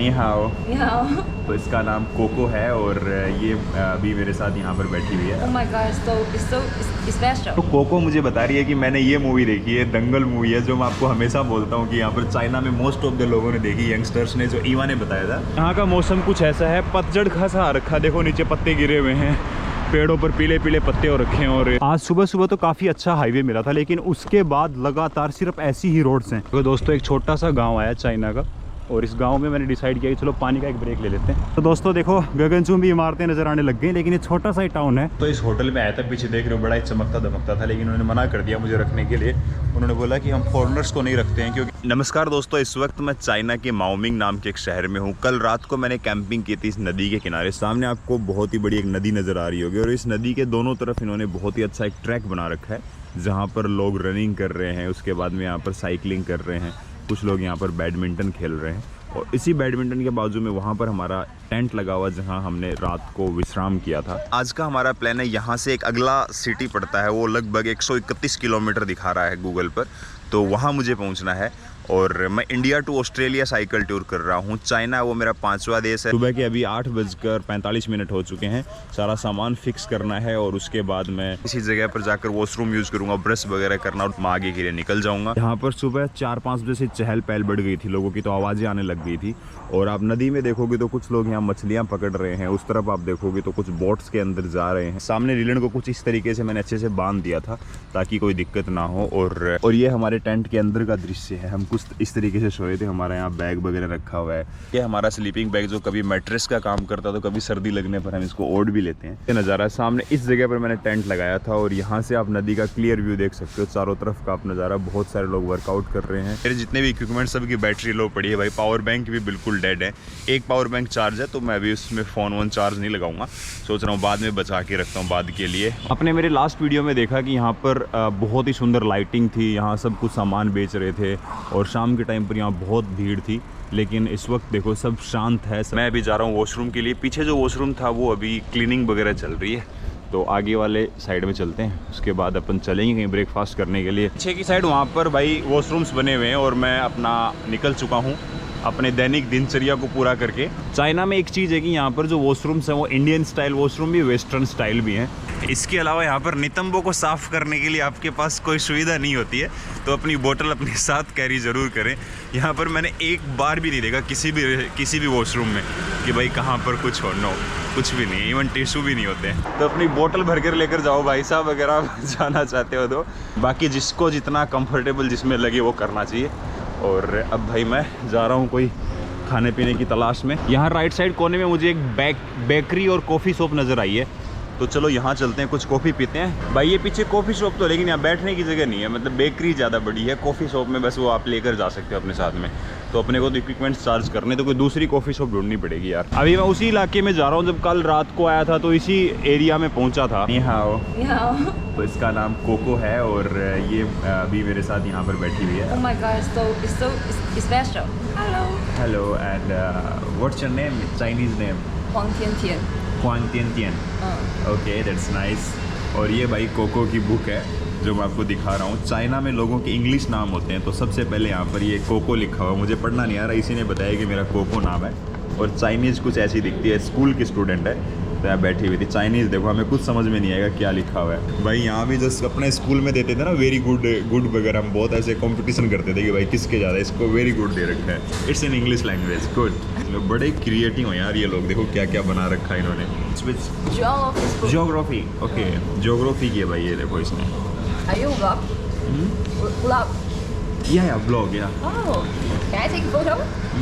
नी हाओ। Ni hao. तो इसका नाम कोको है और ये अभी मेरे साथ यहाँ पर बैठी हुई है। Oh my god, it's special. तो कोको मुझे बता रही है कि मैंने ये मूवी देखी है, दंगल मूवी है, जो मैं आपको हमेशा बोलता हूँ कि यहाँ पर चाइना में मोस्ट ऑफ द लोगों ने देखी, यंगस्टर्स ने, जो ईवा ने बताया था। यहाँ का मौसम कुछ ऐसा है, पतझड़ खासा आ रखा, देखो नीचे पत्ते गिरे हुए हैं, पेड़ों पर पीले पीले पत्ते हो रखे हैं। और आज सुबह सुबह तो काफ़ी अच्छा हाईवे मिला था, लेकिन उसके बाद लगातार सिर्फ ऐसी ही रोड्स हैं। तो दोस्तों एक छोटा सा गाँव आया चाइना का, और इस गांव में मैंने डिसाइड किया कि चलो पानी का एक ब्रेक ले लेते हैं। तो दोस्तों देखो गगनचुंबी इमारतें नजर आने लग गई, लेकिन ये छोटा सा ही टाउन है। तो इस होटल में आया था, पीछे देख रहे हो बड़ा ही चमकता दमकता था, लेकिन उन्होंने मना कर दिया मुझे रखने के लिए। उन्होंने बोला कि हम फॉरेनर्स को नहीं रखते हैं, क्योंकि नमस्कार दोस्तों, इस वक्त मैं चाइना के माओमिंग नाम के एक शहर में हूँ। कल रात को मैंने कैंपिंग की थी इस नदी के किनारे। सामने आपको बहुत ही बड़ी एक नदी नज़र आ रही होगी, और इस नदी के दोनों तरफ इन्होंने बहुत ही अच्छा एक ट्रैक बना रखा है, जहाँ पर लोग रनिंग कर रहे हैं, उसके बाद में यहाँ पर साइकिलिंग कर रहे हैं, कुछ लोग यहाँ पर बैडमिंटन खेल रहे हैं। और इसी बैडमिंटन के बाजू में वहाँ पर हमारा टेंट लगा हुआ, जहाँ हमने रात को विश्राम किया था। आज का हमारा प्लान है, यहाँ से एक अगला सिटी पड़ता है, वो लगभग 131 किलोमीटर दिखा रहा है गूगल पर, तो वहाँ मुझे पहुँचना है। और मैं India to Australia cycle tour कर रहा हूँ। चाइना वो मेरा 5वां देश है। सुबह के अभी 8:45 हो चुके हैं। सारा सामान फिक्स करना है, और उसके बाद मैं इसी जगह पर जाकर वॉशरूम यूज़ करूँगा, ब्रश वगैरह करना, और मैं आगे के लिए निकल जाऊँगा। यहाँ पर सुबह 4-5 बजे से चहल पहल बढ़ गई थी, लोगों की तो आवाज़ें आने लग गई थी। और आप नदी में देखोगे तो कुछ लोग यहाँ मछलियाँ पकड़ रहे हैं, उस तरफ आप देखोगे तो कुछ बोट्स के अंदर जा रहे हैं। सामने रीलन को कुछ इस तरीके से मैंने अच्छे से बांध दिया था ताकि कोई दिक्कत ना हो। और ये हमारे टेंट के अंदर का दृश्य है, हम कुछ इस तरीके से सोए थे। हमारा यहाँ बैग वगैरह रखा हुआ है, ये हमारा स्लीपिंग बैग जो कभी मैट्रेस का काम करता, तो कभी सर्दी लगने पर हम इसको ओढ़ भी लेते हैं। ये नज़ारा सामने इस जगह पर मैंने टेंट लगाया था, और यहाँ से आप नदी का क्लियर व्यू देख सकते हो, चारों तरफ का आप नज़ारा। बहुत सारे लोग वर्कआउट कर रहे हैं। मेरे जितने भी इक्विपमेंट सब की बैटरी लो पड़ी है भाई, पावर बैंक भी बिल्कुल डेड है। एक पावर बैंक चार्ज है, तो मैं अभी उसमें फ़ोन वोन चार्ज नहीं लगाऊंगा, सोच रहा हूँ बाद में बचा के रखता हूँ बाद के लिए। आपने मेरे लास्ट वीडियो में देखा कि यहाँ पर बहुत ही सुंदर लाइटिंग थी, यहाँ सब कुछ सामान बेच रहे थे, और शाम के टाइम पर यहाँ बहुत भीड़ थी। लेकिन इस वक्त देखो सब शांत है। मैं अभी जा रहा हूँ वॉशरूम के लिए। पीछे जो वॉशरूम था वो अभी क्लीनिंग वगैरह चल रही है, तो आगे वाले साइड में चलते हैं, उसके बाद अपन चलेंगे कहीं ब्रेकफास्ट करने के लिए। पीछे की साइड वहाँ पर भाई वॉशरूम्स बने हुए हैं, और मैं अपना निकल चुका हूँ अपने दैनिक दिनचर्या को पूरा करके। चाइना में एक चीज़ है कि यहाँ पर जो वॉशरूम्स हैं वो इंडियन स्टाइल वॉशरूम भी, वेस्टर्न स्टाइल भी हैं। इसके अलावा यहाँ पर नितंबों को साफ़ करने के लिए आपके पास कोई सुविधा नहीं होती है, तो अपनी बोतल अपने साथ कैरी ज़रूर करें। यहाँ पर मैंने एक बार भी नहीं देखा किसी भी वॉशरूम में कि भाई कहाँ पर कुछ हो, नो, कुछ भी नहीं, इवन टिश्यू भी नहीं होते हैं। तो अपनी बोतल भर कर लेकर जाओ भाई साहब, अगर आप जाना चाहते हो तो। बाकी जिसको जितना कंफर्टेबल जिसमें लगे वो करना चाहिए। और अब भाई मैं जा रहा हूँ कोई खाने पीने की तलाश में। यहाँ राइट साइड कोने में मुझे एक बेकरी और कॉफ़ी शॉप नज़र आई है, तो चलो यहाँ चलते हैं, कुछ कॉफ़ी पीते हैं। भाई ये पीछे कॉफ़ी शॉप तो, लेकिन यहाँ बैठने की जगह नहीं है, मतलब बेकरी ज़्यादा बड़ी है, कॉफ़ी शॉप में बस वो आप लेकर जा सकते हो अपने साथ में। तो अपने को तो इक्विपमेंट चार्ज करने, तो कोई दूसरी कॉफ़ी शॉप ढूंढनी पड़ेगी यार। अभी मैं उसी इलाके में जा रहा हूँ, जब कल रात को आया था तो इसी एरिया में पहुँचा था। नी हाओ। Ni hao. तो इसका नाम कोको है, और ये अभी मेरे साथ यहाँ पर बैठी हुई है। Oh my god, it's special. Hello. Hello, and what's your name, Chinese name? Huang Tiantian. Kwang Tiantian. Okay, that's nice. और ये भाई कोको की बुक है जो मैं आपको दिखा रहा हूँ। चाइना में लोगों के इंग्लिश नाम होते हैं, तो सबसे पहले यहाँ पर ये कोको लिखा हुआ, मुझे पढ़ना नहीं आ रहा, इसी ने बताया कि मेरा कोको नाम है। और चाइनीज़ कुछ ऐसी दिखती है, स्कूल की स्टूडेंट है, तो यहाँ बैठी हुई थी। चाइनीज़ देखो, हमें कुछ समझ में नहीं आएगा क्या लिखा हुआ है। भाई यहाँ भी जस्ट अपने स्कूल में देते थे ना वेरी गुड वगैरह, हम बहुत ऐसे कंपटीशन करते थे कि भाई किसके ज़्यादा, इसको वेरी गुड दे रखा है। It's in English language, good. बड़े क्रिएटिव हो यार ये लोग, देखो क्या क्या बना रखा है इन्होंने। ज्योग्राफी, ओके, ज्योग्राफी की है भाई ये देखो इसने। Are you vlog? Vlog. या ब्लॉग या। Oh, can I take a photo?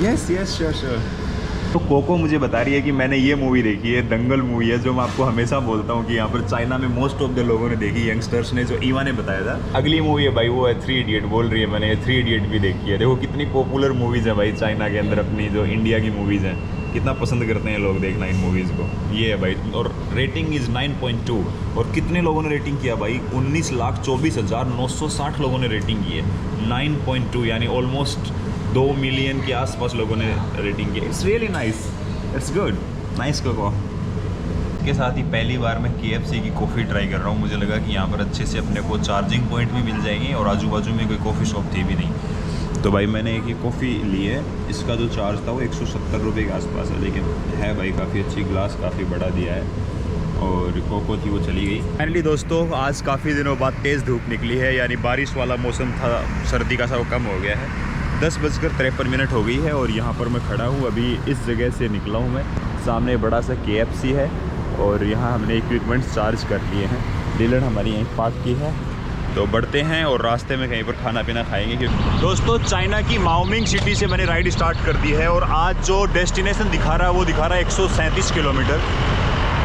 Yes sure. तो कोको मुझे बता रही है कि मैंने ये मूवी देखी है, दंगल मूवी है, जो मैं आपको हमेशा बोलता हूँ कि यहाँ पर चाइना में मोस्ट ऑफ द लोगों ने देखी, यंगस्टर्स ने, जो ईवा ने बताया था। अगली मूवी है भाई वो है 3 इडियट, बोल रही है, मैंने 3 इडियट भी देखी है। देखो कितनी पॉपुलर मूवीज़ है भाई चाइना के अंदर, अपनी जो इंडिया की मूवीज़ हैं, कितना पसंद करते हैं लोग देखना इन मूवीज़ को। ये है भाई, और रेटिंग इज़ 9.2। और कितने लोगों ने रेटिंग किया भाई? 19,24,960 लोगों ने रेटिंग की है। 9.2 यानी ऑलमोस्ट 2 मिलियन के आसपास लोगों ने रेटिंग की। It's really nice, it's good, nice coco. के साथ ही पहली बार मैं KFC की कॉफ़ी ट्राई कर रहा हूँ। मुझे लगा कि यहाँ पर अच्छे से अपने को चार्जिंग पॉइंट भी मिल जाएंगे, और आजू बाजू में कोई कॉफ़ी शॉप थी भी नहीं। तो भाई मैंने एक ही कॉफ़ी ली है, इसका जो चार्ज था वो 170 रुपये के आसपास है, लेकिन है भाई काफ़ी अच्छी, ग्लास काफ़ी बड़ा दिया है। और कोको थी वो चली गई। फाइनली दोस्तों आज काफ़ी दिनों बाद तेज़ धूप निकली है, यानी बारिश वाला मौसम था, सर्दी का सा वो कम हो गया है। 10:53 हो गई है और यहाँ पर मैं खड़ा हूँ, अभी इस जगह से निकला हूँ मैं। सामने बड़ा सा KFC है और यहाँ हमने इक्विपमेंट्स चार्ज कर लिए हैं। डीलर हमारी यहीं पार्क की है, तो बढ़ते हैं और रास्ते में कहीं पर खाना पीना खाएंगे। क्योंकि दोस्तों चाइना की माओमिंग सिटी से मैंने राइड स्टार्ट कर दी है और आज जो डेस्टिनेशन दिखा रहा है वो दिखा रहा है 137 किलोमीटर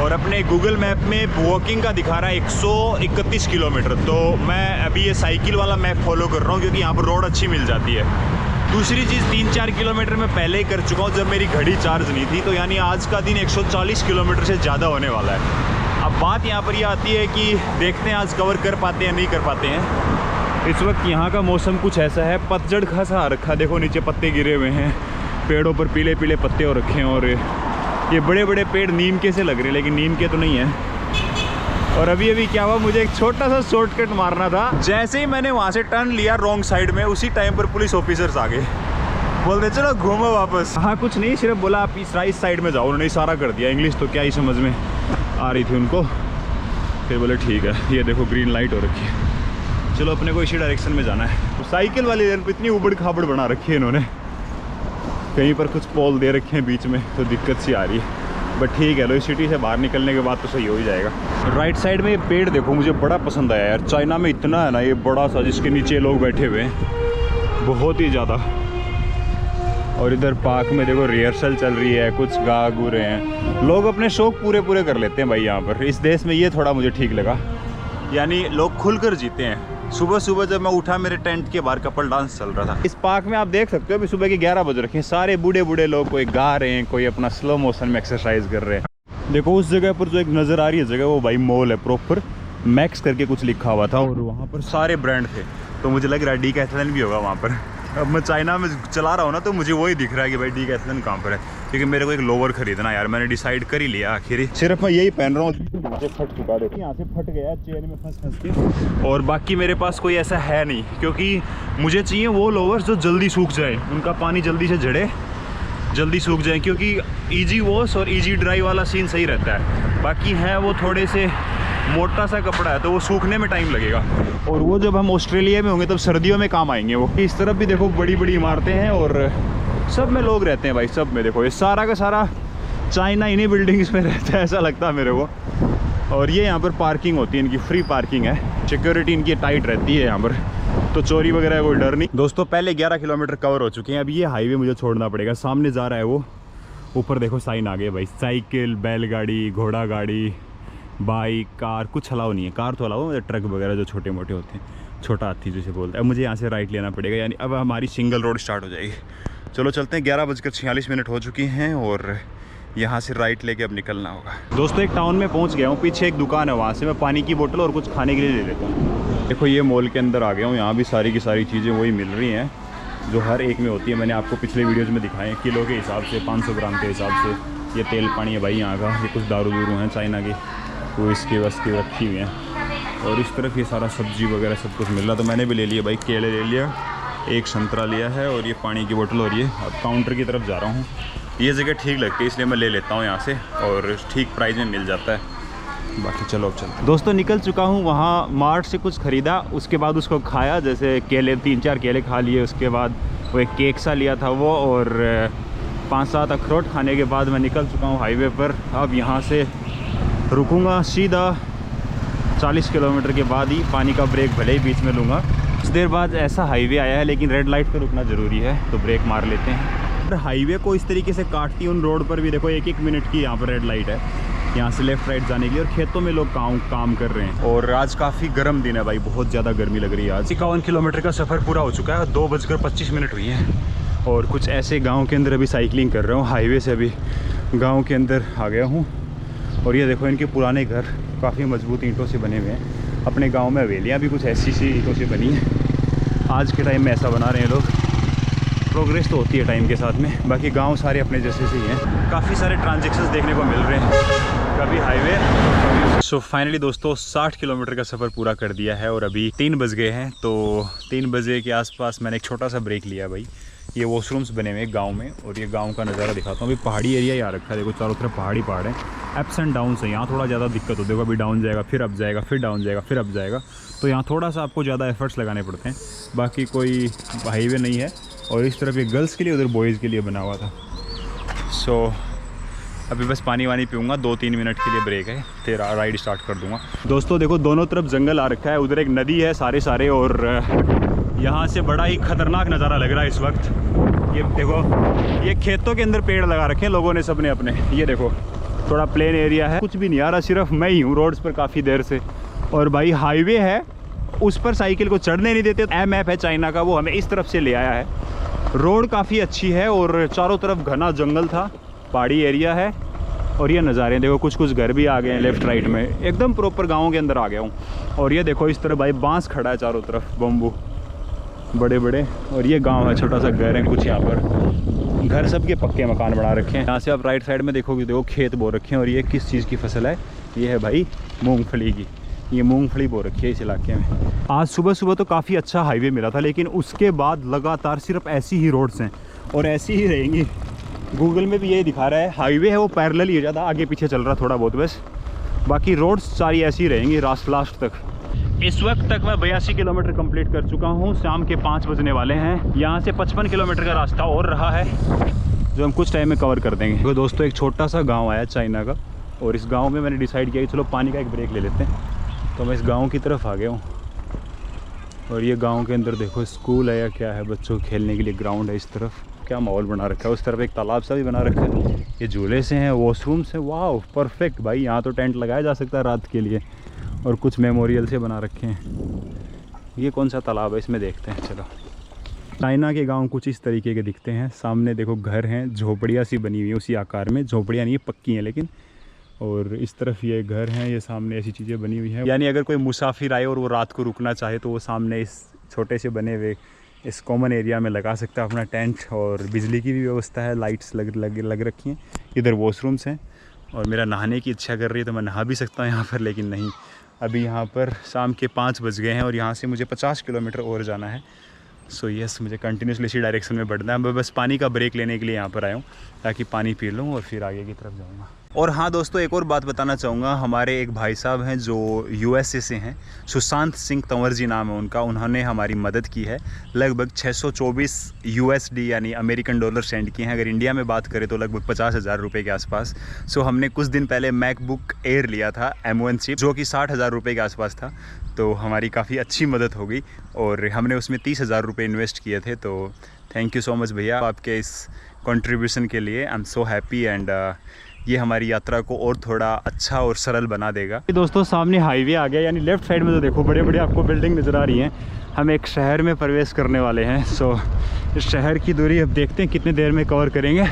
और अपने गूगल मैप में वॉकिंग का दिखा रहा है 131 किलोमीटर। तो मैं अभी ये साइकिल वाला मैप फॉलो कर रहा हूँ क्योंकि यहाँ पर रोड अच्छी मिल जाती है। दूसरी चीज़ 3-4 किलोमीटर मैं पहले ही कर चुका हूँ जब मेरी घड़ी चार्ज नहीं थी, तो यानी आज का दिन 140 किलोमीटर से ज़्यादा होने वाला है। अब बात यहाँ पर ये आती है कि देखते हैं आज कवर कर पाते हैं नहीं कर पाते हैं। इस वक्त यहाँ का मौसम कुछ ऐसा है, पतझड़ खासा आ रखा, देखो नीचे पत्ते गिरे हुए हैं, पेड़ों पर पीले पीले पत्ते हो रखे हैं और ये बड़े बड़े पेड़ नीम के से लग रहे हैं, लेकिन नीम के तो नहीं है। और अभी क्या हुआ, मुझे एक छोटा सा शॉर्टकट मारना था, जैसे ही मैंने वहाँ से टर्न लिया रॉन्ग साइड में, उसी टाइम पर पुलिस ऑफिसर्स आ गए, बोलते चलो घूमो वापस। हाँ कुछ नहीं, सिर्फ बोला आप इस साइड में जाओ, उन्होंने इशारा कर दिया, इंग्लिश तो क्या ही समझ में आ रही थी उनको। फिर बोले ठीक है, ये देखो ग्रीन लाइट हो रखी है, चलो अपने को इसी डायरेक्शन में जाना है। तो साइकिल वाली लेन पर इतनी उबड़ खाबड़ बना रखी है इन्होंने, कहीं पर कुछ पोल दे रखे हैं बीच में, तो दिक्कत सी आ रही है। बट ठीक है, लो इस सिटी से बाहर निकलने के बाद तो सही हो ही जाएगा। राइट साइड में ये पेड़ देखो, मुझे बड़ा पसंद आया यार। चाइना में इतना है ना ये बड़ा सा, जिसके नीचे लोग बैठे हुए हैं, बहुत ही ज़्यादा। और इधर पार्क में देखो रिहर्सल चल रही है, कुछ गा गू रहे हैं, लोग अपने शौक पूरे कर लेते हैं भाई यहाँ पर। इस देश में ये थोड़ा मुझे ठीक लगा, यानी लोग खुलकर जीते हैं। सुबह सुबह जब मैं उठा मेरे टेंट के बाहर कपल डांस चल रहा था। इस पार्क में आप देख सकते हो अभी सुबह के 11 बज रखे हैं, सारे बूढ़े लोग, कोई गा रहे हैं, कोई अपना स्लो मोशन में एक्सरसाइज कर रहे हैं। देखो उस जगह पर जो एक नज़र आ रही है जगह, वो भाई मॉल है प्रॉपर, मैक्स करके कुछ लिखा हुआ था और वहाँ पर सारे ब्रांड थे, तो मुझे लग रहा है डीकैथलन भी होगा वहाँ पर। अब मैं चाइना में चला रहा हूँ ना, तो मुझे वही दिख रहा है कि भाई डीकैथलन कहाँ पर है, क्योंकि मेरे को एक लोवर खरीदना यार, मैंने डिसाइड कर ही लिया आखिर। सिर्फ मैं यही पहन रहा हूँ, यहाँ से फट चुका, देखो यहाँ से फट गया चेन में फंस के, और बाकी मेरे पास कोई ऐसा है नहीं, क्योंकि मुझे चाहिए वो लोवर्स जो जल्दी सूख जाए, उनका पानी जल्दी से झड़े, जल्दी सूख जाए, क्योंकि ईजी वॉश और ईजी ड्राई वाला सीन सही रहता है। बाकी है वो थोड़े से मोटा सा कपड़ा है, तो वो सूखने में टाइम लगेगा, और वो जब हम ऑस्ट्रेलिया में होंगे तब सर्दियों में काम आएंगे वो। इस तरफ भी देखो बड़ी बड़ी इमारतें हैं और सब में लोग रहते हैं भाई, सब में देखो, ये सारा का सारा चाइना इन्हीं बिल्डिंग्स में रहता है, ऐसा लगता है मेरे को। और ये यहाँ पर पार्किंग होती है, इनकी फ्री पार्किंग है, सिक्योरिटी इनकी टाइट रहती है यहाँ पर, तो चोरी वगैरह कोई डर नहीं। दोस्तों पहले 11 किलोमीटर कवर हो चुके हैं, अब ये हाईवे मुझे छोड़ना पड़ेगा। सामने जा रहा है वो, ऊपर देखो साइन आ गए भाई, साइकिल, बैलगाड़ी, घोड़ा गाड़ी, बाइक, कार कुछ अलाउ नहीं है। कार तो अलाउ है, ट्रक वगैरह जो छोटे मोटे होते हैं, छोटा हाथी जैसे बोलते हैं। अब मुझे यहाँ से राइट लेना पड़ेगा, यानी अब हमारी सिंगल रोड स्टार्ट हो जाएगी। चलो चलते हैं, 11:46 हो चुकी हैं और यहाँ से राइट लेके अब निकलना होगा। दोस्तों एक टाउन में पहुँच गया हूँ, पीछे एक दुकान है, वहाँ से मैं पानी की बोतल और कुछ खाने के लिए ले लेता हूँ। देखो ये मॉल के अंदर आ गया हूँ, यहाँ भी सारी की सारी चीज़ें वही मिल रही हैं जो हर एक में होती है। मैंने आपको पिछले वीडियोज़ में दिखाए हैं, किलो के हिसाब से, 500 ग्राम के हिसाब से। ये तेल पानी है भाई यहाँ का, ये कुछ दारू हैं चाइना की, वो इसके बस की रखी हुई हैं। और इस तरफ ये सारा सब्जी वगैरह सब कुछ मिल रहा, तो मैंने भी ले लिया भाई, केले ले लिया, एक संतरा लिया है और ये पानी की बोतल। और ये अब काउंटर की तरफ जा रहा हूँ, ये जगह ठीक लगती है इसलिए मैं ले लेता हूँ यहाँ से, और ठीक प्राइस में मिल जाता है। बाकी चलो अब चलते हैं। दोस्तों निकल चुका हूँ, वहाँ मार्ट से कुछ ख़रीदा, उसके बाद उसको खाया, जैसे केले 3-4 केले खा लिए, उसके बाद वो एक केक सा लिया था वो, और 5-7 अखरोट खाने के बाद मैं निकल चुका हूँ हाईवे पर। अब यहाँ से रुकूंगा सीधा 40 किलोमीटर के बाद ही, पानी का ब्रेक भले ही बीच में लूँगा। कुछ देर बाद ऐसा हाईवे आया है, लेकिन रेड लाइट पे रुकना ज़रूरी है, तो ब्रेक मार लेते हैं। हाईवे को इस तरीके से काटती उन रोड पर भी देखो 1-1 मिनट की यहाँ पर रेड लाइट है, यहाँ से लेफ़्ट राइट जाने के लिए। और खेतों में लोग काम कर रहे हैं, और आज काफ़ी गर्म दिन है भाई, बहुत ज़्यादा गर्मी लग रही है आज। 51 किलोमीटर का सफ़र पूरा हो चुका है, 2:25 हुई हैं, और कुछ ऐसे गाँव के अंदर अभी साइकिलिंग कर रहा हूँ, हाईवे से अभी गाँव के अंदर आ गया हूँ। और ये देखो इनके पुराने घर काफ़ी मजबूत ईंटों से बने हुए हैं। अपने गांव में हवेलियाँ भी कुछ ऐसी सी ईंटों से बनी हैं, आज के टाइम में ऐसा बना रहे हैं लोग। प्रोग्रेस तो होती है टाइम के साथ में। बाकी गांव सारे अपने जैसे से ही हैं। काफ़ी सारे ट्रांजेक्शन्स देखने को मिल रहे हैं, कभी हाईवे। सो फाइनली दोस्तों 60 किलोमीटर का सफ़र पूरा कर दिया है और अभी 3 बज गए हैं। तो 3 बजे के आसपास मैंने एक छोटा सा ब्रेक लिया भाई। ये वॉशरूम्स बने हुए हैं गांव में और ये गांव का नज़ारा दिखाता हूँ। अभी पहाड़ी एरिया यहाँ रखा है, देखो चारों तरफ पहाड़ी पहाड़ है। अप्स एंड डाउन्स है, यहाँ थोड़ा ज़्यादा दिक्कत होती है। देखो अभी डाउन जाएगा, फिर अप जाएगा, फिर डाउन जाएगा, फिर अप जाएगा। तो यहाँ थोड़ा सा आपको ज़्यादा एफर्ट्स लगाने पड़ते हैं। बाकी कोई हाईवे नहीं है। और इस तरफ ये गर्ल्स के लिए, उधर बॉयज़ के लिए बना हुआ था। सो अभी बस पानी वानी पीऊँगा, 2-3 मिनट के लिए ब्रेक है, फिर राइड स्टार्ट कर दूँगा। दोस्तों देखो दोनों तरफ जंगल आ रखा है, उधर एक नदी है सारे और यहाँ से बड़ा ही खतरनाक नज़ारा लग रहा है इस वक्त। ये देखो ये खेतों के अंदर पेड़ लगा रखे हैं लोगों ने सबने अपने। ये देखो थोड़ा प्लेन एरिया है, कुछ भी नहीं आ रहा, सिर्फ मैं ही हूँ रोड्स पर काफ़ी देर से। और भाई हाईवे है, उस पर साइकिल को चढ़ने नहीं देते। एमएफ है चाइना का, वो हमें इस तरफ से ले आया है। रोड काफ़ी अच्छी है और चारों तरफ घना जंगल था, पहाड़ी एरिया है। और ये नज़ारे देखो, कुछ घर भी आ गए हैं लेफ़्ट राइट में, एकदम प्रॉपर गाँव के अंदर आ गया हूँ। और ये देखो इस तरफ भाई बांस खड़ा है चारों तरफ, बम्बू बड़े बड़े। और ये गांव है, छोटा सा घर है कुछ यहाँ पर। घर सब के पक्के मकान बना रखे हैं। यहाँ से आप राइट साइड में देखोगे, देखो खेत बो रखे हैं। और ये किस चीज़ की फसल है? ये है भाई मूंगफली की। ये मूंगफली बो रखी है इस इलाके में। आज सुबह तो काफ़ी अच्छा हाईवे मिला था, लेकिन उसके बाद लगातार सिर्फ ऐसी ही रोड्स हैं और ऐसी ही रहेंगी। गूगल में भी यही दिखा रहा है, हाईवे है वो पैरेलल ही है, ज़्यादा आगे पीछे चल रहा थोड़ा बहुत बस। बाकी रोड्स सारी ऐसी रहेंगी लास्ट तक। इस वक्त तक मैं 82 किलोमीटर कंप्लीट कर चुका हूँ। शाम के 5 बजने वाले हैं। यहाँ से 55 किलोमीटर का रास्ता और रहा है, जो हम कुछ टाइम में कवर कर देंगे। तो दोस्तों एक छोटा सा गांव आया चाइना का, और इस गांव में मैंने डिसाइड किया कि चलो पानी का एक ब्रेक ले लेते हैं। तो मैं इस गांव की तरफ आ गया हूँ। और ये गांव के अंदर देखो स्कूल है या क्या है, बच्चों के खेलने के लिए ग्राउंड है। इस तरफ क्या माहौल बना रखा है। उस तरफ एक तालाब सा भी बना रखा है। ये झूले से हैं, वॉशरूम से, वाह परफेक्ट भाई। यहाँ तो टेंट लगाया जा सकता है रात के लिए। और कुछ मेमोरियल से बना रखे हैं। ये कौन सा तालाब है, इसमें देखते हैं चलो। चाइना के गांव कुछ इस तरीके के दिखते हैं। सामने देखो घर हैं, झोपड़ियाँ सी बनी हुई है उसी आकार में। झोपड़ियाँ नहीं है, पक्की हैं लेकिन। और इस तरफ ये घर हैं, ये सामने ऐसी चीज़ें बनी हुई हैं। यानी अगर कोई मुसाफिर आए और वो रात को रुकना चाहे तो वो सामने इस छोटे से बने हुए इस कॉमन एरिया में लगा सकता है अपना टेंट। और बिजली की भी व्यवस्था है, लाइट्स लग रखी हैं। इधर वॉशरूम्स हैं। और मेरा नहाने की इच्छा कर रही है तो मैं नहा भी सकता हूँ यहाँ पर, लेकिन नहीं। अभी यहाँ पर शाम के 5 बज गए हैं और यहाँ से मुझे 50 किलोमीटर और जाना है। सो यस, मुझे कंटिन्यूसली इसी डायरेक्शन में बढ़ना है। मैं बस पानी का ब्रेक लेने के लिए यहाँ पर आया हूँ, ताकि पानी पी लूँ और फिर आगे की तरफ जाऊँगा। और हाँ दोस्तों, एक और बात बताना चाहूँगा। हमारे एक भाई साहब हैं जो USA से हैं, सुशांत सिंह तंवर जी नाम है उनका। उन्होंने हमारी मदद की है। लगभग 624 USD यानी अमेरिकन डॉलर सेंड किए हैं। अगर इंडिया में बात करें तो लगभग 50,000 रुपये के आसपास। सो हमने कुछ दिन पहले मैकबुक एयर लिया था M1 चिप, जो कि 60,000 रुपये के आसपास था। तो हमारी काफ़ी अच्छी मदद हो गई और हमने उसमें 30,000 रुपये इन्वेस्ट किए थे। तो थैंक यू सो मच भैया आपके इस कंट्रीब्यूशन के लिए। I am so happy and ये हमारी यात्रा को और थोड़ा अच्छा और सरल बना देगा। दोस्तों सामने हाईवे आ गया, यानी लेफ़्ट साइड में तो देखो बड़े बड़े आपको बिल्डिंग नज़र आ रही हैं। हम एक शहर में प्रवेश करने वाले हैं। सो इस शहर की दूरी अब देखते हैं कितने देर में कवर करेंगे।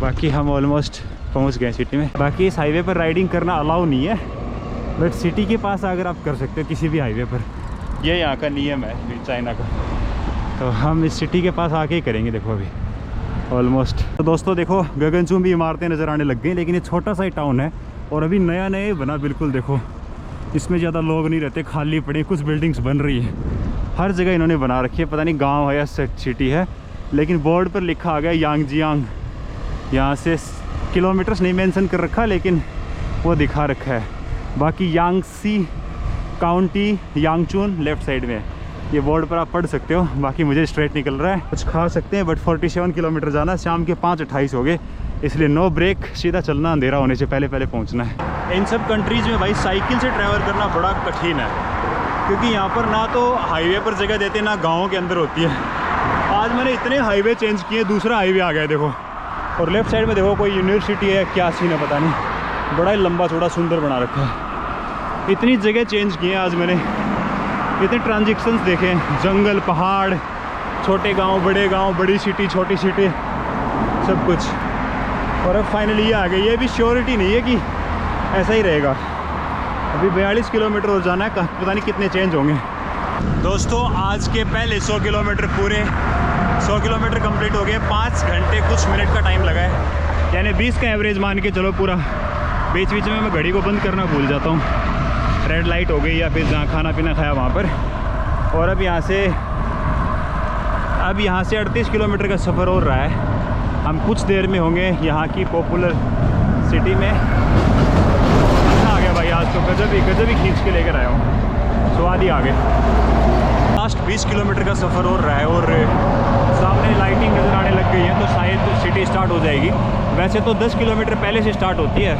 बाकी हम ऑलमोस्ट पहुंच गए सिटी में। बाकी इस हाईवे पर राइडिंग करना अलाउ नहीं है, बट सिटी के पास अगर आप कर सकते हो किसी भी हाईवे पर। ये यहाँ का नियम है चाइना का। तो हम इस सिटी के पास आके ही करेंगे। देखो अभी ऑलमोस्ट। तो दोस्तों देखो गगनचुंबी इमारतें नज़र आने लग गई, लेकिन ये छोटा सा ही टाउन है और अभी नया नया बना। बिल्कुल देखो इसमें ज़्यादा लोग नहीं रहते, खाली पड़ी कुछ बिल्डिंग्स बन रही है। हर जगह इन्होंने बना रखी है, पता नहीं गांव है या सिटी है, लेकिन बोर्ड पर लिखा आ गया यांगजियांग। यहाँ से किलोमीटर्स नहीं मेंशन कर रखा, लेकिन वो दिखा रखा है। बाकी यांगसी काउंटी यांगचून लेफ़्ट साइड में, ये बोर्ड पर आप पढ़ सकते हो। बाकी मुझे स्ट्रेट निकल रहा है, कुछ खा सकते हैं, बट 47 किलोमीटर जाना। शाम के 5:28 हो गए, इसलिए नो ब्रेक, सीधा चलना, अंधेरा होने से पहले पहुंचना है। इन सब कंट्रीज़ में भाई साइकिल से ट्रैवल करना बड़ा कठिन है, क्योंकि यहाँ पर ना तो हाईवे पर जगह देते, ना गाँव के अंदर होती है। आज मैंने इतने हाईवे चेंज किए, दूसरा हाईवे आ गया देखो। और लेफ़्ट साइड में देखो कोई यूनिवर्सिटी है, क्या सीन है पता नहीं, बड़ा ही लंबा चौड़ा सुंदर बना रखा है। इतनी जगह चेंज किए आज मैंने, इतने ट्रांजेक्शन्स देखे, जंगल, पहाड़, छोटे गांव, बड़ी सिटी, छोटी सिटी, सब कुछ। और अब फाइनली ये आ गई। ये भी श्योरिटी नहीं है कि ऐसा ही रहेगा। अभी 42 किलोमीटर और जाना है, पता नहीं कितने चेंज होंगे। दोस्तों आज के पहले 100 किलोमीटर पूरे 100 किलोमीटर कंप्लीट हो गए, 5 घंटे कुछ मिनट का टाइम लगा है, यानी 20 का एवरेज मान के चलो पूरा। बीच बीच में मैं घड़ी को बंद करना भूल जाता हूँ, रेड लाइट हो गई या फिर जहाँ खाना पीना खाया वहाँ पर। और अब यहाँ से 38 किलोमीटर का सफ़र हो रहा है। हम कुछ देर में होंगे यहाँ की पॉपुलर सिटी में। अच्छा आ गया भाई, आज तो गजब ही खींच के लेकर आया हूँ, स्वाद ही आ गए। लास्ट 20 किलोमीटर का सफ़र हो रहा है और सामने लाइटिंग नज़र आने लग गई है, तो शायद सिटी स्टार्ट हो जाएगी। वैसे तो 10 किलोमीटर पहले से स्टार्ट होती है,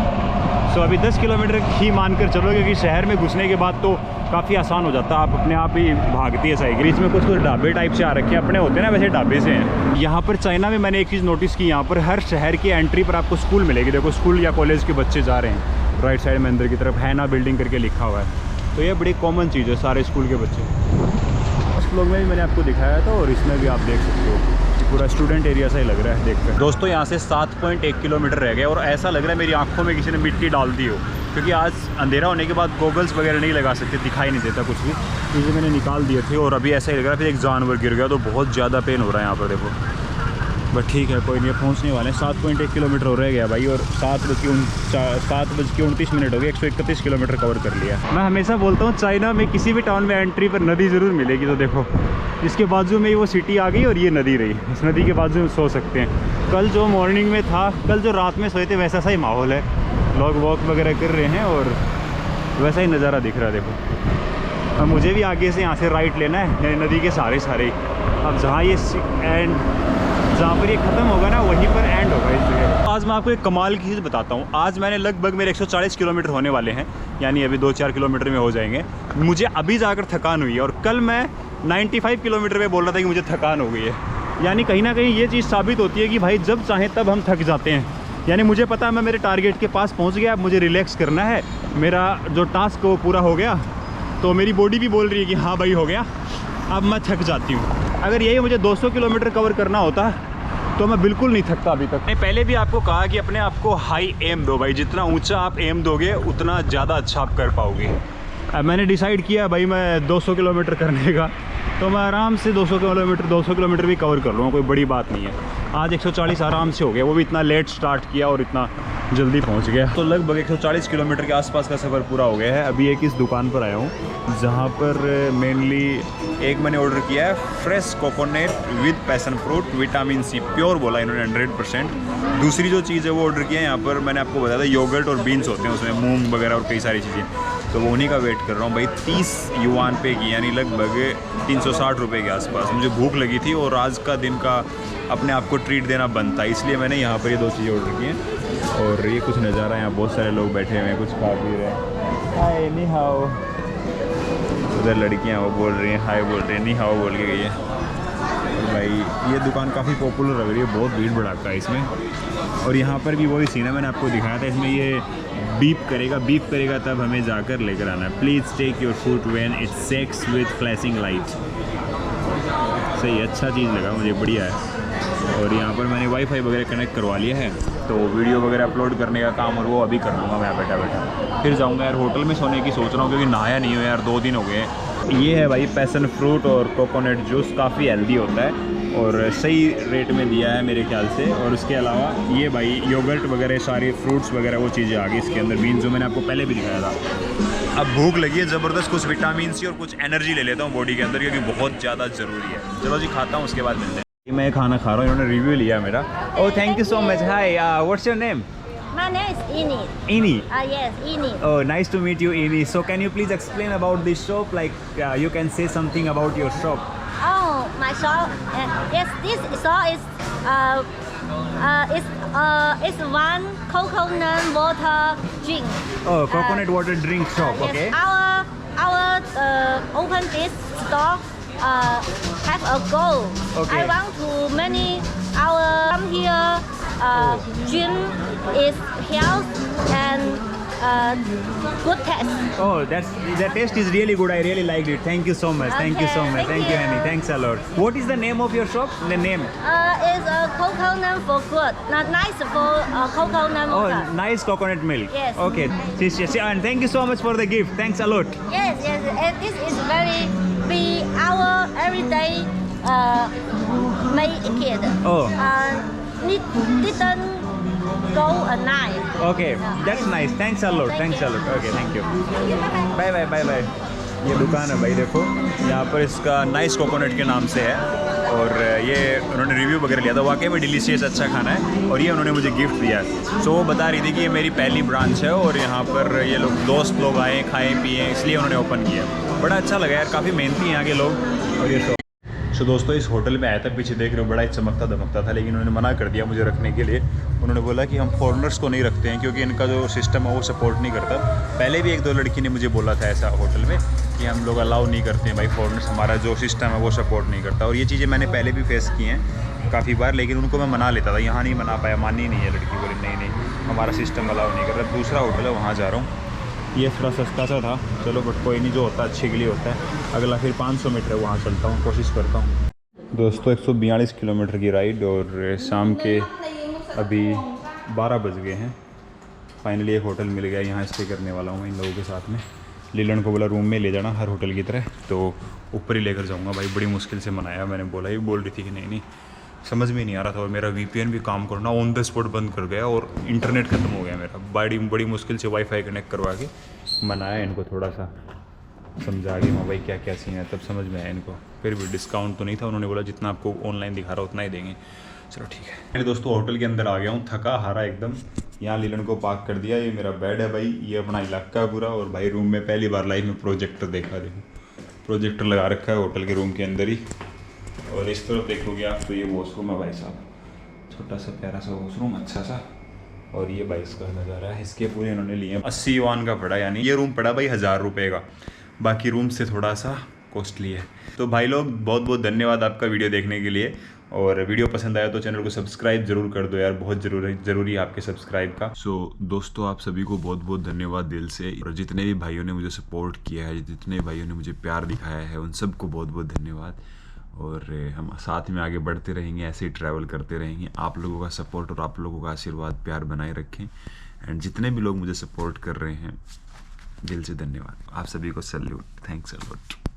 सो अभी 10 किलोमीटर ही मानकर चलो, क्योंकि शहर में घुसने के बाद तो काफ़ी आसान हो जाता है, आप अपने आप ही भागती है साइकिल। इसमें कुछ ढाबे टाइप से आ रखे हैं, अपने होते हैं ना वैसे ढाबे से हैं। यहाँ पर चाइना में मैंने एक चीज़ नोटिस की, यहाँ पर हर शहर की एंट्री पर आपको स्कूल मिलेगी। देखो स्कूल या कॉलेज के बच्चे जा रहे हैं, राइट साइड में अंदर की तरफ हैना बिल्डिंग करके लिखा हुआ है, तो ये बड़ी कॉमन चीज़ है, सारे स्कूल के बच्चे। फर्स्ट व्लॉग में भी मैंने आपको दिखाया था और इसमें भी आप देख सकते हो कि पूरा स्टूडेंट एरिया सा ही लग रहा है देखकर। दोस्तों यहाँ से 7.1 किलोमीटर रह गया और ऐसा लग रहा है मेरी आंखों में किसी ने मिट्टी डाल दी हो, क्योंकि आज अंधेरा होने के बाद गॉगल्स वगैरह नहीं लगा सकते, दिखाई नहीं देता कुछ भी, क्योंकि मैंने निकाल दिए थे। और अभी ऐसा ही लग रहा है फिर एक जानवर गिर गया तो बहुत ज़्यादा पेन हो रहा है यहाँ पर देखो। बट ठीक है, कोई नहीं, पहुँचने वाले हैं। 7.1 किलोमीटर हो रह गया भाई, और 7:29 हो गए, 131 किलोमीटर कवर कर लिया। मैं हमेशा बोलता हूँ चाइना में किसी भी टाउन में एंट्री पर नदी ज़रूर मिलेगी, तो देखो इसके बाजू में ही वो सिटी आ गई और ये नदी रही। इस नदी के बाजू में सो सकते हैं। कल जो मॉर्निंग में था, कल जो रात में सोए थे, वैसा सा ही माहौल है, लोग वॉक वगैरह कर रहे हैं और वैसा ही नज़ारा दिख रहा है देखो। अब मुझे भी आगे से यहाँ से राइट लेना है, नदी के सारे अब जहाँ ये एंड, जहाँ पर ये ख़त्म होगा ना वहीं पर एंड होगा इस जगह। आज मैं आपको एक कमाल की चीज़ बताता हूँ। आज मैंने लगभग मेरे 140 किलोमीटर होने वाले हैं, यानी अभी 2-4 किलोमीटर में हो जाएंगे। मुझे अभी जाकर थकान हुई है, और कल मैं 95 किलोमीटर में बोल रहा था कि मुझे थकान हो गई है। यानी कहीं ना कहीं ये चीज़ साबित होती है कि भाई जब चाहें तब हम थक जाते हैं। यानी मुझे पता है मैं मेरे टारगेट के पास पहुँच गया, अब मुझे रिलैक्स करना है, मेरा जो टास्क वो पूरा हो गया, तो मेरी बॉडी भी बोल रही है कि हाँ भाई हो गया, अब मैं थक जाती हूँ। अगर यही मुझे 200 किलोमीटर कवर करना होता तो मैं बिल्कुल नहीं थकता अभी तक। मैंने पहले भी आपको कहा कि अपने आप को हाई एम दो भाई, जितना ऊंचा आप एम दोगे उतना ज़्यादा अच्छा आप कर पाओगे। अब मैंने डिसाइड किया भाई मैं 200 किलोमीटर करने का, तो मैं आराम से 200 किलोमीटर भी कवर कर लूँगा, कोई बड़ी बात नहीं है। आज 140 आराम से हो गया, वो भी इतना लेट स्टार्ट किया और इतना जल्दी पहुंच गया। तो लगभग 140 किलोमीटर के आसपास का सफ़र पूरा हो गया है। अभी एक इस दुकान पर आया हूँ जहाँ पर मेनली एक मैंने ऑर्डर किया है fresh coconut with passion fruit vitamin C pure, बोला इन्होंने 100%। दूसरी जो चीज़ है वो ऑर्डर किया है यहाँ पर, मैंने आपको बताया था योगर्ट और बीन्स होते हैं उसमें, मूंग वगैरह और कई सारी चीज़ें, तो वो उन्हीं का वेट कर रहा हूँ भाई। 30 युआन पे की, यानी लगभग 360 रुपये के आसपास। मुझे भूख लगी थी और आज का दिन का अपने आप को ट्रीट देना बनता है, इसलिए मैंने यहाँ पर ये 2 चीज़ें ऑर्डर की हैं। और ये कुछ नज़ारा, यहाँ बहुत सारे लोग बैठे हुए हैं, कुछ खा पी रहे हैं। हाय नी हाओ, उधर लड़कियाँ वो बोल रही हैं हाय, बोल रही हैं नी हाओ बोल के गई है भाई। ये दुकान काफ़ी पॉपुलर लग रही है, बहुत भीड़ भड़ाका है इसमें। और यहाँ पर भी वही सीन है, मैंने आपको दिखाया था, इसमें ये बीप करेगा तब हमें जाकर लेकर आना है। Please take your food when it sex with flashing light. सही, अच्छा चीज़ लगा मुझे, बढ़िया है। और यहाँ पर मैंने वाईफाई वगैरह कनेक्ट करवा लिया है, तो वीडियो वगैरह अपलोड करने का काम और वो अभी कर लूँगा मैं बैठा। फिर जाऊँगा यार होटल में सोने की सोच रहा हूँ, क्योंकि नहाया नहीं हो यार, 2 दिन हो गए। ये है भाई पैसन फ्रूट और कोकोनट जूस, काफ़ी हेल्दी होता है और सही रेट में दिया है मेरे ख्याल से। और उसके अलावा ये भाई योगर्ट वगैरह, सारे फ्रूट्स वगैरह वो चीज़ें आ गई इसके अंदर, बीन्स जो मैंने आपको पहले भी दिखाया था। अब भूख लगी है ज़बरदस्त, कुछ विटामिन सी और कुछ एनर्जी ले लेता हूँ बॉडी के अंदर, क्योंकि बहुत ज़्यादा ज़रूरी है। चलो जी खाता हूँ, उसके बाद मिलते हैं। मैं खाना खा रहा हूँ, इन्होंने रिव्यू लिया मेरा। Oh thank you so much. Hi, what's your name? My name is Ini. Ini. Yes, Ini. Oh, nice to meet you, Ini. So can you please explain about this shop? Like you can say something about your shop. Oh, my shop. Yes, this shop is one coconut water drink. Oh, coconut water drink shop. Okay. Yes, our open this store have a goal. Okay. I want to many our come here drink is health and good taste. Oh, the taste is really good. I really liked it. Thank you so much. Thank you so Okay, much. thank Thank you, you. Annie. Thanks a lot. What is the name of your shop? The name? Is a coconut for good. Not nice for coconut Oh, water. nice coconut milk. Yes. Okay. Yes, and thank you so much for the gift. Thanks a lot. Yes, and this is very be our everyday make a kid. Oh. Didn't go a night. Okay, that's nice. Thanks a lot. Thank Thanks a you. lot. Okay, thank you. Bye bye bye bye. ये दुकान है भाई, देखो यहाँ पर इसका nice coconut के नाम से है और ये उन्होंने रिव्यू वगैरह लिया था, वाकई में डिलीशियस अच्छा खाना है और ये उन्होंने मुझे गिफ्ट दिया है। सो वो बता रही थी कि ये मेरी पहली ब्रांच है और यहाँ पर ये लोग दोस्त लोग आए खाएँ पिए, इसलिए उन्होंने ओपन किया। बड़ा अच्छा लगा यार, काफ़ी मेहनती हैं यहाँ के लोग। और ये तो दोस्तों इस होटल में आया था, पीछे देख रहे हो बड़ा ही चमकता दमकता था, लेकिन उन्होंने मना कर दिया मुझे रखने के लिए। उन्होंने बोला कि हम फॉरेनर्स को नहीं रखते हैं क्योंकि इनका जो सिस्टम है वो सपोर्ट नहीं करता। पहले भी एक दो लड़की ने मुझे बोला था ऐसा होटल में कि हम लोग अलाउ नहीं करते हैं भाई फॉरेनर्स, हमारा जो सिस्टम है वो सपोर्ट नहीं करता। और ये चीज़ें मैंने पहले भी फेस की हैं काफ़ी बार, लेकिन उनको मैं मना लेता था, यहाँ नहीं मना पाया, मानी नहीं है लड़की, बोली नहीं नहीं हमारा सिस्टम अलाउ नहीं कर रहा। दूसरा होटल है वहाँ जा रहा हूँ, ये थोड़ा सस्ता सा था, चलो बट कोई नहीं, जो होता है अच्छे के लिए होता है। अगला फिर 500 मीटर वहाँ चलता हूँ, कोशिश करता हूँ। दोस्तों 142 किलोमीटर की राइड और शाम के अभी 12 बज गए हैं। फाइनली एक होटल मिल गया, यहाँ स्टे करने वाला हूँ इन लोगों के साथ में। लीलन को बोला रूम में ले जाना हर होटल की तरह, तो ऊपर ही लेकर जाऊँगा भाई। बड़ी मुश्किल से मनाया मैंने, बोला ये बोल रही थी कि नहीं नहीं, समझ में नहीं आ रहा था। और मेरा VPN भी काम करना ऑन द स्पॉट बंद कर गया और इंटरनेट ख़त्म हो गया मेरा। बड़ी मुश्किल से वाईफाई कनेक्ट करवा के मनाया इनको, थोड़ा सा समझा के भाई क्या क्या सीन है, तब समझ में आया इनको। फिर भी डिस्काउंट तो नहीं था, उन्होंने बोला जितना आपको ऑनलाइन दिखा रहा उतना ही देंगे। चलो ठीक है। मेरे दोस्तों होटल के अंदर आ गया हूँ, थका हारा एकदम। यहाँ लीलन को पार्क कर दिया, ये मेरा बेड है भाई, ये अपना इलाका पूरा। और भाई रूम में पहली बार लाइफ में प्रोजेक्टर देखा, देखो प्रोजेक्टर लगा रखा है होटल के रूम के अंदर ही। और इस तरफ देखोगे आप तो ये वॉशरूम है भाई साहब, छोटा सा प्यारा सा वॉशरूम अच्छा सा। और ये भाई इसका नज़ारा है, इसके पूरे इन्होंने लिए 80 युआन का पड़ा, यानी ये रूम पड़ा भाई 1000 रुपये का, बाकी रूम से थोड़ा सा कॉस्टली है। तो भाई लोग बहुत बहुत धन्यवाद आपका वीडियो देखने के लिए, और वीडियो पसंद आया तो चैनल को सब्सक्राइब जरूर कर दो यार, बहुत ज़रूरी है आपके सब्सक्राइब का। सो दोस्तों आप सभी को बहुत बहुत धन्यवाद दिल से, और जितने भी भाइयों ने मुझे सपोर्ट किया है, जितने भाइयों ने मुझे प्यार दिखाया है, उन सबको बहुत बहुत धन्यवाद। और हम साथ में आगे बढ़ते रहेंगे, ऐसे ही ट्रैवल करते रहेंगे। आप लोगों का सपोर्ट और आप लोगों का आशीर्वाद प्यार बनाए रखें। एंड जितने भी लोग मुझे सपोर्ट कर रहे हैं दिल से धन्यवाद, आप सभी को सैल्यूट, थैंक्स अ लॉट।